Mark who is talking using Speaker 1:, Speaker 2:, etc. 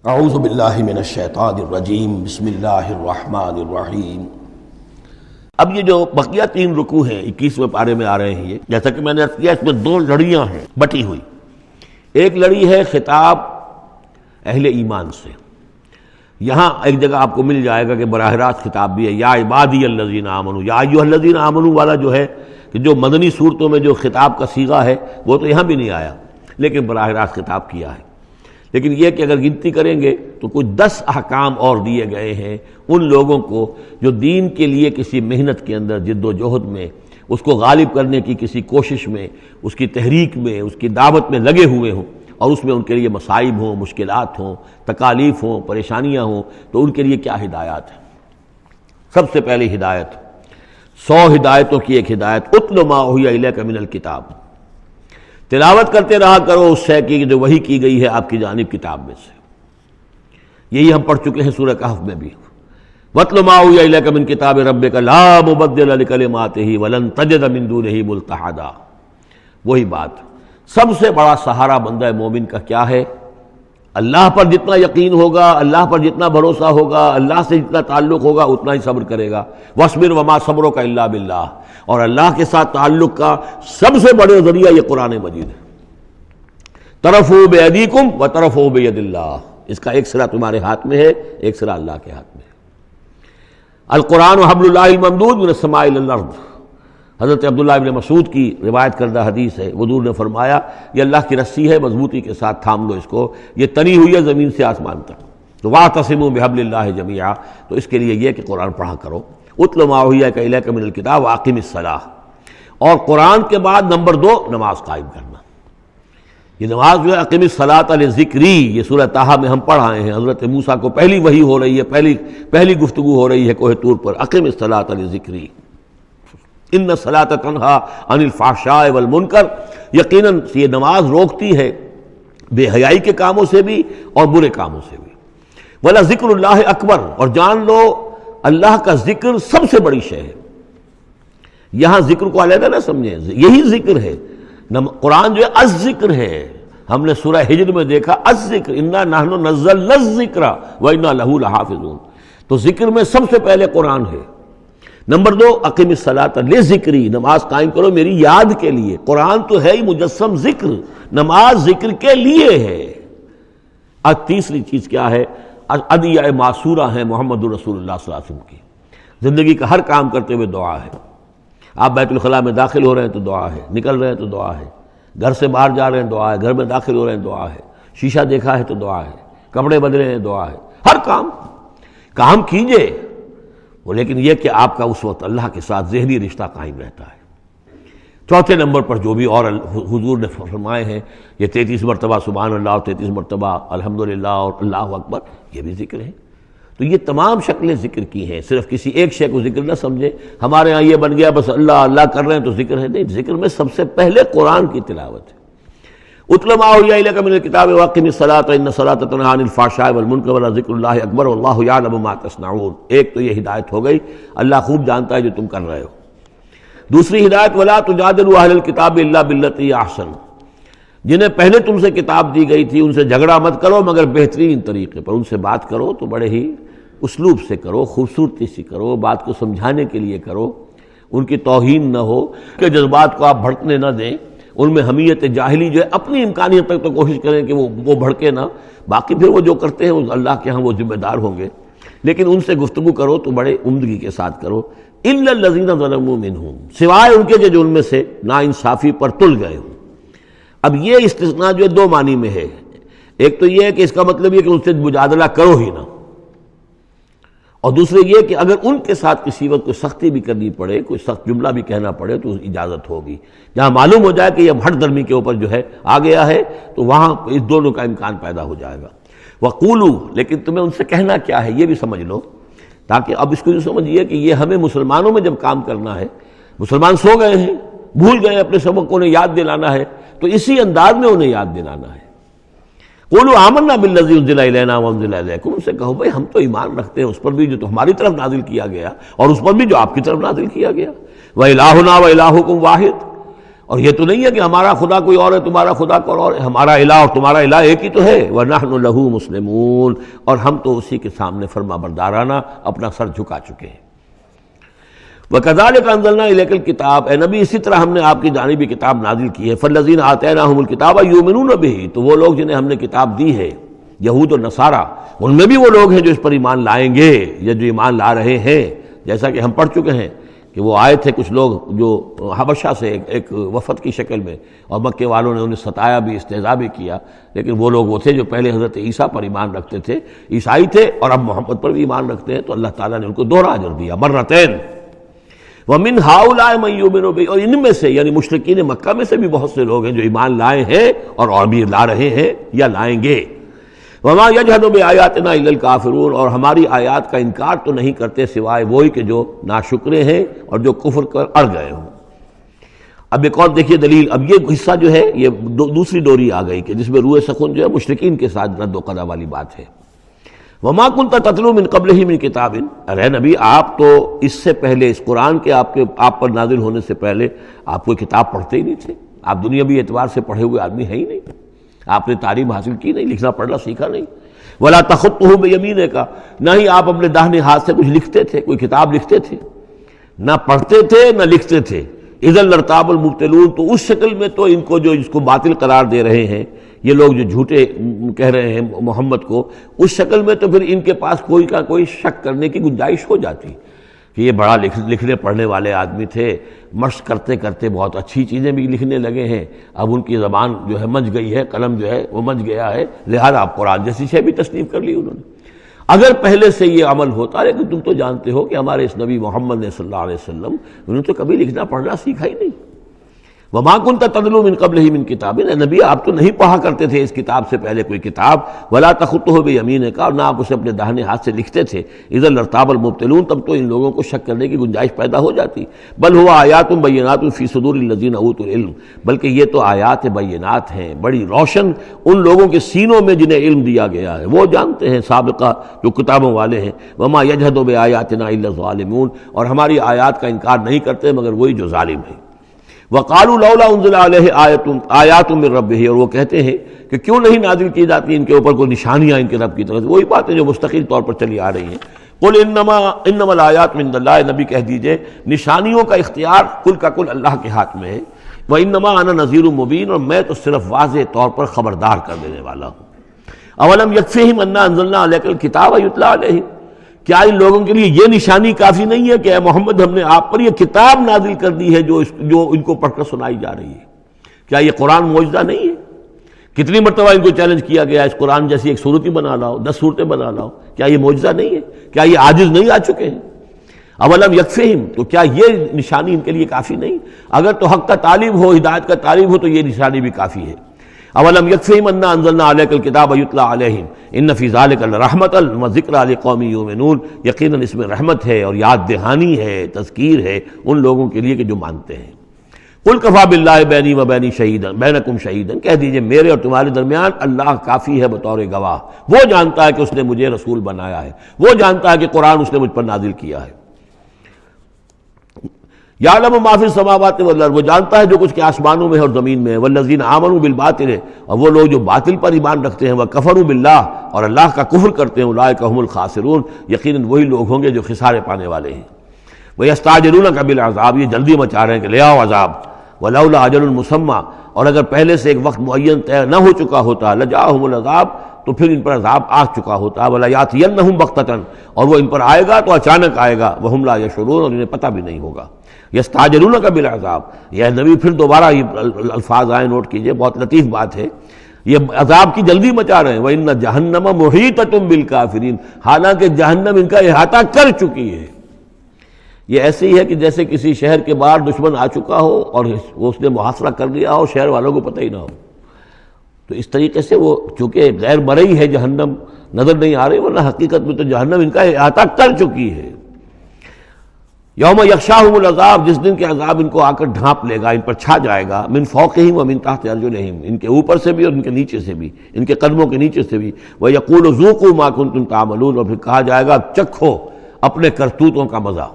Speaker 1: اعوذ باللہ من الشیطان الرجیم بسم اللہ الرحمن الرحیم۔ اب یہ جو بقیہ 3 رکوع ہیں 21ویں پارے میں آ رہے ہیں، یہ جیسا کہ میں نے عرض کیا اس میں 2 لڑیاں ہیں بٹی ہوئی۔ ایک لڑی ہے خطاب اہل ایمان سے، یہاں ایک جگہ آپ کو مل جائے گا کہ براہ راست خطاب بھی ہے، یا عبادی الذین آمنوا، یا ایھا الذین آمنوا والا جو ہے کہ جو مدنی صورتوں میں جو خطاب کا صیغہ ہے وہ تو یہاں بھی نہیں آیا، لیکن براہ راست خطاب کیا ہے۔ لیکن یہ کہ اگر گنتی کریں گے تو کچھ 10 احکام اور دیے گئے ہیں ان لوگوں کو جو دین کے لیے کسی محنت کے اندر جد و جہد میں، اس کو غالب کرنے کی کسی کوشش میں، اس کی تحریک میں، اس کی دعوت میں لگے ہوئے ہوں، اور اس میں ان کے لیے مصائب ہوں، مشکلات ہوں، تکالیف ہوں، پریشانیاں ہوں، تو ان کے لیے کیا ہدایات ہیں۔ سب سے پہلی ہدایت 100 ہدایتوں کی ایک ہدایت، اتل ما اوحی الیک من الکتاب، تلاوت کرتے رہا کرو اس شے کی جو وحی کی گئی ہے آپ کی جانب کتاب میں سے۔ یہی ہم پڑھ چکے ہیں سورہ کہف میں بھی، وَاتْلُ مَا أُوحِیَ إِلَيْكَ مِن كِتَابِ رَبِّكَ لَا مُبَدِّلَ لِكَلِمَاتِهِ وَلَن تَجِدَ مِن دُونِهِ مُلْتَحَدًا۔ وہی بات، سب سے بڑا سہارا بندہ مومن کا کیا ہے؟ اللہ پر جتنا یقین ہوگا، اللہ پر جتنا بھروسہ ہوگا، اللہ سے جتنا تعلق ہوگا اتنا ہی صبر کرے گا۔ وَاصْبِرْ وَمَا صَبْرُكَ إِلَّا بِاللَّهِ، اور اللہ کے ساتھ تعلق کا سب سے بڑے ذریعہ یہ قرآن مجید ہے۔ طرفوا بِأَيْدِيكُمْ وَطَرَفُوا بِيَدِ اللَّهِ، اس کا ایک سرا تمہارے ہاتھ میں ہے، ایک سرا اللہ کے ہاتھ میں ہے۔ القرآن حبل اللہ الممدود من السماء إلى الأرض، حضرت عبداللہ ابن مسعود کی روایت کردہ حدیث ہے، حضور نے فرمایا یہ اللہ کی رسی ہے، مضبوطی کے ساتھ تھام لو اس کو، یہ تنی ہوئی ہے زمین سے آسمان تک۔ تو واعتصموا بحبل اللہ جميعا، تو اس کے لیے یہ کہ قرآن پڑھا کرو۔ اتل ما اوحی الیک من الکتاب واقم الصلاۃ، اور قرآن کے بعد نمبر 2 نماز قائم کرنا۔ یہ نماز جو ہے اقم الصلاۃ لذکری، یہ سورہ طٰہٰ میں ہم پڑھ آئے ہیں، حضرت موسیٰ کو پہلی وحی ہو رہی ہے، پہلی گفتگو ہو رہی ہے کوہ طور پر، اقم الصلاۃ لذکری ان الصلاۃ تنہیٰ عن الفحشاء والمنکر، یقیناً یہ نماز روکتی ہے بے حیائی کے کاموں سے بھی اور برے کاموں سے بھی۔ وَلَذِکْرُ اللَّہِ اکبر، اور جان لو اللہ کا ذکر سب سے بڑی شے ہے۔ یہاں ذکر کو علیحدہ نہ سمجھیں، یہی ذکر ہے، قرآن جو ہے الذکر ہے۔ ہم نے سورہ ہجر میں دیکھا الذکر، انا نحن نزلنا الذکر وانا لہ لحافظون، تو ذکر میں سب سے پہلے قرآن ہے۔ نمبر 2 اقم الصلاۃ لذکری، نماز قائم کرو میری یاد کے لیے۔ قرآن تو ہے ہی مجسم ذکر، نماز ذکر کے لیے ہے۔ اور تیسری چیز کیا ہے؟ ادعیہ معصورہ ہیں محمد رسول اللہ صلی اللہ علیہ وسلم کی، زندگی کا ہر کام کرتے ہوئے دعا ہے۔ آپ بیت الخلاء میں داخل ہو رہے ہیں تو دعا ہے، نکل رہے ہیں تو دعا ہے، گھر سے باہر جا رہے ہیں دعا ہے، گھر میں داخل ہو رہے ہیں دعا ہے، شیشہ دیکھا ہے تو دعا ہے، کپڑے بدلے ہیں دعا ہے، ہر کام کیجئے وہ، لیکن یہ کہ آپ کا اس وقت اللہ کے ساتھ ذہنی رشتہ قائم رہتا ہے۔ چوتھے نمبر پر جو بھی اور حضور نے فرمائے ہیں، یہ 33 مرتبہ سبحان اللہ اور 33 مرتبہ الحمدللہ اور اللہ اکبر، یہ بھی ذکر ہے۔ تو یہ تمام شکلیں ذکر کی ہیں، صرف کسی ایک شے کو ذکر نہ سمجھیں ہمارے ہاں یہ بن گیا بس اللہ اللہ کر رہے ہیں تو ذکر ہے، نہیں، ذکر میں سب سے پہلے قرآن کی تلاوت ہے۔ اتل ما اوحی الیک من الکتاب واقم الصلاۃ ان الصلاۃ تنہیٰ عن الفحشاء والمنکر ولذکر اللہ اکبر واللہ یعلم ما تصنعون۔ ایک تو یہ ہدایت ہو گئی، اللہ خوب جانتا ہے جو تم کر رہے ہو۔ دوسری ہدایت ولا تجادلوا اہل الکتاب الا باللتی احسن، جنہیں پہلے تم سے کتاب دی گئی تھی ان سے جھگڑا مت کرو مگر بہترین طریقے پر، ان سے بات کرو تو بڑے ہی اسلوب سے کرو، خوبصورتی سے کرو، بات کو سمجھانے کے لیے کرو، ان کی توہین نہ ہو کہ جذبات کو آپ بھڑکنے نہ دیں، ان میں حمیت جاہلی جو ہے اپنی امکانیت تک تو کوشش کریں کہ وہ بھڑکے نہ، باقی پھر وہ جو کرتے ہیں اللہ کے ہاں وہ ذمہ دار ہوں گے، لیکن ان سے گفتگو کرو تو بڑے عمدگی کے ساتھ کرو۔ الا الذین ظلموا منہم، سوائے ان کے جو ان میں سے ناانصافی پر تل گئے ہوں۔ اب یہ استثناء جو ہے 2 معنی میں ہے، ایک تو یہ ہے کہ اس کا مطلب یہ کہ ان سے مجادلہ کرو ہی نہ، اور دوسرے یہ کہ اگر ان کے ساتھ کسی وقت کوئی سختی بھی کرنی پڑے، کوئی سخت جملہ بھی کہنا پڑے تو اجازت ہوگی، جہاں معلوم ہو جائے کہ یہ ہٹ درمی کے اوپر جو ہے آ گیا ہے تو وہاں اس دونوں کا امکان پیدا ہو جائے گا۔ وَقُولُوا، لیکن تمہیں ان سے کہنا کیا ہے یہ بھی سمجھ لو، تاکہ اب اس کو یہ سمجھیے کہ یہ ہمیں مسلمانوں میں جب کام کرنا ہے، مسلمان سو گئے ہیں، بھول گئے اپنے سبق کو، انہیں یاد دلانا ہے تو اسی انداز میں انہیں یاد دلانا ہے۔ قولوا آمنا بالذی انزل الینا وانزل الیکم، ان سے کہو بھائی ہم تو ایمان رکھتے ہیں اس پر بھی جو تو ہماری طرف نازل کیا گیا اور اس پر بھی جو آپ کی طرف نازل کیا گیا۔ وإلہنا وإلہکم واحد، اور یہ تو نہیں ہے کہ ہمارا خدا کوئی اور ہے تمہارا خدا کوئی اور ہے، ہمارا الہ اور تمہارا الہ ایک ہی تو ہے، وَنَحْنُ لَهُ مُسْلِمُونَ، اور ہم تو اسی کے سامنے فرما بردارانہ اپنا سر جھکا چکے ہیں۔ وَكَذَلِكَ أَنزَلْنَا إِلَيْكَ الْكِتَابَ، اے نبی اسی طرح ہم نے آپ کی جانب یہ کتاب نازل کی ہے، فَالَّذِينَ آتَيْنَاهُمُ الْكِتَابَ يُؤْمِنُونَ بِهِ، تو وہ لوگ جنہیں ہم نے کتاب دی ہے، یہود اور نصارہ، ان میں بھی وہ لوگ ہیں جو اس پر ایمان لائیں گے یا جو ایمان لا رہے ہیں، جیسا کہ ہم پڑھ چکے ہیں کہ وہ آئے تھے کچھ لوگ جو حبشہ سے ایک وفد کی شکل میں، اور مکے والوں نے انہیں ستایا بھی، استہزاء بھی کیا، لیکن وہ لوگ وہ تھے جو پہلے حضرت عیسیٰ پر ایمان رکھتے تھے، عیسائی تھے، اور اب محمد پر بھی ایمان رکھتے ہیں، تو اللہ تعالیٰ نے ان کو دوہرا اجر دیا، مرتین۔ وَمِنْ هَؤُلَاءِ مَن يُؤْمِنُ بِهِ، اور ان میں سے یعنی مشرکین مکہ میں سے بھی بہت سے لوگ ہیں جو ایمان لائے ہیں اور بھی لا رہے ہیں یا لائیں گے۔ وَمَا يَجْحَدُ بِآيَاتِنَا إِلَّا الْكَافِرُونَ، اور ہماری آیات کا انکار تو نہیں کرتے سوائے وہی کہ جو ناشکرے ہیں اور جو کفر کر اڑ گئے ہوں۔ اب ایک اور دیکھیے دلیل، اب یہ حصہ جو ہے یہ دوسری ڈوری آ گئی کہ جس میں روئے سخن جو ہے مشرکین کے ساتھ رد و قضا والی بات ہے۔ وَمَا كُنْتَ تَتْلُو مِن قَبْلِهِ مِن كِتَابٍ، ارے نبی آپ تو اس سے پہلے، اس قرآن کے آپ پر نازل ہونے سے پہلے آپ کوئی کتاب پڑھتے ہی نہیں تھے، آپ دنیاوی اعتبار سے پڑھے ہوئے آدمی ہیں ہی نہیں، آپ نے تعلیم حاصل کی نہیں، لکھنا پڑھنا سیکھا نہیں۔ وَلَا تَخُطُّهُ بِيَمِينِكَ، نہ ہی آپ اپنے داہنے ہاتھ سے کچھ لکھتے تھے، کوئی کتاب لکھتے تھے، نہ پڑھتے تھے نہ لکھتے تھے۔ اِذًا لَارْتَابَ الْمُبْطِلُونَ، تو اس شکل میں تو ان کو جو اس کو باطل قرار دے رہے ہیں یہ لوگ جو جھوٹے کہہ رہے ہیں محمد کو، اس شکل میں تو پھر ان کے پاس کوئی کا کوئی شک کرنے کی گنجائش ہو جاتی کہ یہ بڑا لکھنے پڑھنے والے آدمی تھے، مشق کرتے کرتے بہت اچھی چیزیں بھی لکھنے لگے ہیں، اب ان کی زبان جو ہے مچ گئی ہے، قلم جو ہے وہ مچ گیا ہے، لہذا اب قرآن جیسی شے بھی تصنیف کر لی انہوں نے۔ اگر پہلے سے یہ عمل ہوتا، لیکن تم تو جانتے ہو کہ ہمارے اس نبی محمد نے صلی اللہ علیہ وسلم انہوں نے تو کبھی لکھنا پڑھنا سیکھا ہی نہیں۔ وَمَا كُنْتَ تَتْلُو مِن قَبْلِهِ مِن كِتَابٍ، اے نبی آپ تو نہیں پڑھا کرتے تھے اس کتاب سے پہلے کوئی کتاب، وَلَا تَخُطُّهُ بِيَمِينِكَ، اور نہ آپ اسے اپنے داہنے ہاتھ سے لکھتے تھے، اِذًا لَارْتَابَ الْمُبْطِلُونَ، تب تو ان لوگوں کو شک کرنے کی گنجائش پیدا ہو جاتی۔ بل هُوَ آیاتٌ بَيِّنَاتٌ فِي صُدُورِ الَّذِينَ أُوتُوا الْعِلْمَ، بلکہ یہ تو آیات بینات ہیں، بڑی روشن ان لوگوں کے سینوں میں جنہیں علم دیا گیا ہے، وہ جانتے ہیں سابقہ جو کتابوں والے ہیں۔ وَمَا يَجْحَدُ بِآيَاتِنَا إِلَّا الظَّالِمُونَ، اور ہماری آیات کا انکار نہیں کرتے مگر وہی جو ظالم ہیں۔ وَقَالُوا لَوْلَا أُنزِلَ عَلَيْهِ آیَاتٌ مِّن رَّبِّهِ، اور وہ کہتے ہیں کہ کیوں نہیں نازل کی جاتی ان کے اوپر کوئی نشانیاں ان کے رب کی طرف سے، وہی باتیں جو مستقل طور پر چلی آ رہی ہیں۔ قُلْ إِنَّمَا الْآيَاتُ مِنْ اللَّهِ، نبی کہہ دیجئے نشانیوں کا اختیار کل کا کل اللہ کے ہاتھ میں ہے۔ وَإِنَّمَا أَنَا نَذِيرٌ مُّبِينٌ، اور میں تو صرف واضح طور پر خبردار کر دینے والا ہوں۔ أَوَلَمْ يَكْفِهِمْ أَنَّا أَنزَلْنَا عَلَيْكَ الْكِتَابَ يُتْلَىٰ عَلَيْهِمْ، کیا ان لوگوں کے لیے یہ نشانی کافی نہیں ہے کہ اے محمد ہم نے آپ پر یہ کتاب نازل کر دی ہے جو ان کو پڑھ کر سنائی جا رہی ہے؟ کیا یہ قرآن معجزہ نہیں ہے؟ کتنی مرتبہ ان کو چیلنج کیا گیا، اس قرآن جیسی ایک صورت ہی بنا لاؤ، 10 صورتیں بنا لاؤ، کیا یہ معجزہ نہیں ہے؟ کیا یہ عاجز نہیں آ چکے ہیں؟ اولم یکفہم، تو کیا یہ نشانی ان کے لیے کافی نہیں؟ اگر تو حق کا طالب ہو، ہدایت کا طالب ہو، تو یہ نشانی بھی کافی ہے۔ اولم یکفہم انا انزلنا علیک الکتاب یتلی علیہم ان فی ذلک لرحمۃ وذکری لقوم یؤمنون، یقیناً اس میں رحمت ہے اور یاد دہانی ہے، تذکیر ہے ان لوگوں کے لیے کہ جو مانتے ہیں۔ قل کفی باللہ بینی و بین شہیدا بینکم شہیدا، کہہ دیجئے میرے اور تمہارے درمیان اللہ کافی ہے بطور گواہ، وہ جانتا ہے کہ اس نے مجھے رسول بنایا ہے، وہ جانتا ہے کہ قرآن اس نے مجھ پر نازل کیا ہے۔ یعلم ما فی السماوات والارض، وہ جانتا ہے جو کچھ کہ آسمانوں میں ہے اور زمین میں ہے۔ والذین آمنوا بالباطل، اور وہ لوگ جو باطل پر ایمان رکھتے ہیں، وکفروا باللہ، اور اللہ کا کفر کرتے ہیں، اولئک هم الخاسرون، یقیناً وہی لوگ ہوں گے جو خسارے پانے والے ہیں۔ ویستعجلونک بالعذاب، یہ جلدی مچا رہے ہیں کہ لے آؤ عذاب۔ ولولا اجل مسمى، اور اگر پہلے سے ایک وقت معین طے نہ ہو چکا ہوتا، لجاءہم العذاب، تو پھر ان پر عذاب آ چکا ہوتا۔ ولیاتینہم بغتۃ، اور وہ ان پر آئے گا تو اچانک آئے گا، وہم لا یشعرون، اور انہیں پتہ بھی نہیں ہوگا۔ یستعجلونک بالعذاب، یہ نبی پھر دوبارہ یہ الفاظ آئے، نوٹ کیجئے، بہت لطیف بات ہے، یہ عذاب کی جلدی مچا رہے ہیں۔ وَإِنَّ جَهَنَّمَ مُحِيطَةٌ بِالْكَافِرِينَ، حالانکہ جہنم ان کا احاطہ کر چکی ہے۔ یہ ایسے ہی ہے کہ جیسے کسی شہر کے باہر دشمن آ چکا ہو اور اس نے محاصرہ کر لیا ہو، شہر والوں کو پتہ ہی نہ ہو، تو اس طریقے سے وہ چونکہ غیر مرئی ہے، جہنم نظر نہیں آ رہی، ورنہ حقیقت میں تو جہنم ان کا احاطہ کر چکی ہے۔ یوم یغشاہم العذاب، جس دن کے عذاب ان کو آ کر ڈھانپ لے گا، ان پر چھا جائے گا، من فوقہم و من تحت ارجلہم، ان کے اوپر سے بھی اور ان کے نیچے سے بھی، ان کے قدموں کے نیچے سے بھی۔ ویقول ذوقوا ما کنتم تعملون، اور پھر کہا جائے گا چکھو اپنے کرتوتوں کا مزہ۔